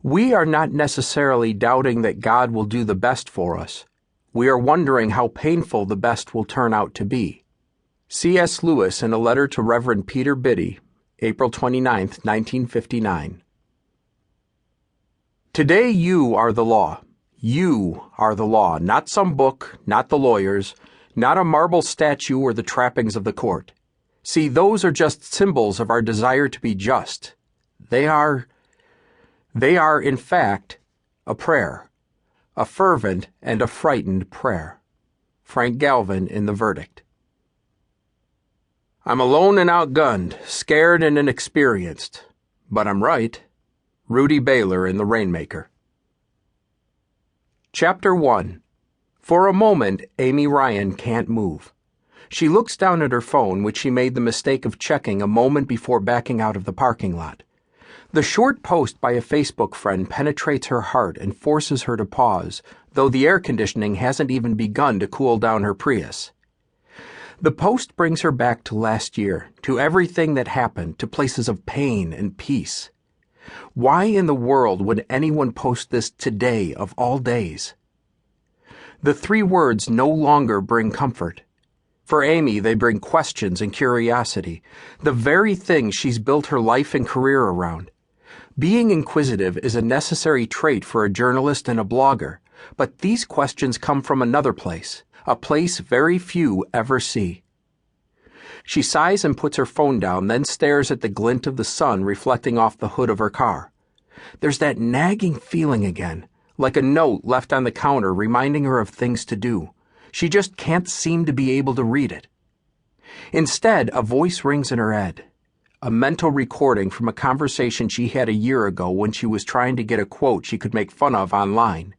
We are not necessarily doubting that God will do the best for us. We are wondering how painful the best will turn out to be. C.S. Lewis in a letter to Reverend Peter Biddy, April 29, 1959. Today you are the law. You are the law, not some book, not the lawyers, not a marble statue or the trappings of the court. See, those are just symbols of our desire to be just. They are, in fact, a prayer, a fervent and a frightened prayer. Frank Galvin in The Verdict. I'm alone and outgunned, scared and inexperienced, but I'm right. Rudy Baylor in The Rainmaker. Chapter 1. For a moment, Amy Ryan can't move. She looks down at her phone, which she made the mistake of checking a moment before backing out of the parking lot. The short post by a Facebook friend penetrates her heart and forces her to pause, though the air conditioning hasn't even begun to cool down her Prius. The post brings her back to last year, to everything that happened, to places of pain and peace. Why in the world would anyone post this today of all days? The 3 words no longer bring comfort. For Amy, they bring questions and curiosity, the very thing she's built her life and career around. Being inquisitive is a necessary trait for a journalist and a blogger, but these questions come from another place, a place very few ever see. She sighs and puts her phone down, then stares at the glint of the sun reflecting off the hood of her car. There's that nagging feeling again, like a note left on the counter reminding her of things to do. She just can't seem to be able to read it. Instead, a voice rings in her head, a mental recording from a conversation she had a year ago when she was trying to get a quote she could make fun of online.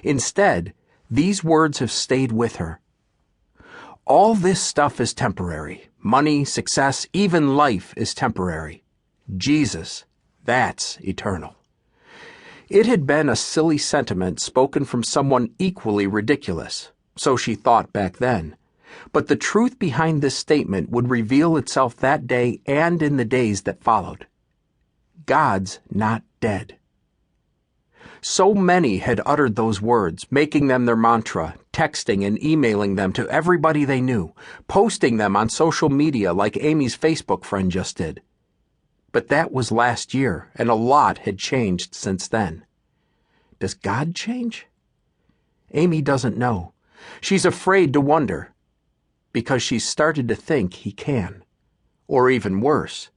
Instead, these words have stayed with her. All this stuff is temporary. Money, success, even life is temporary. Jesus, that's eternal. It had been a silly sentiment spoken from someone equally ridiculous, so she thought back then. But the truth behind this statement would reveal itself that day and in the days that followed. God's not dead. So many had uttered those words, making them their mantra, texting and emailing them to everybody they knew, posting them on social media like Amy's Facebook friend just did. But that was last year, and a lot had changed since then. Does God change? Amy doesn't know. She's afraid to wonder, because she's started to think he can. Or even worse,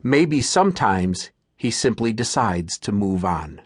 maybe sometimes he simply decides to move on.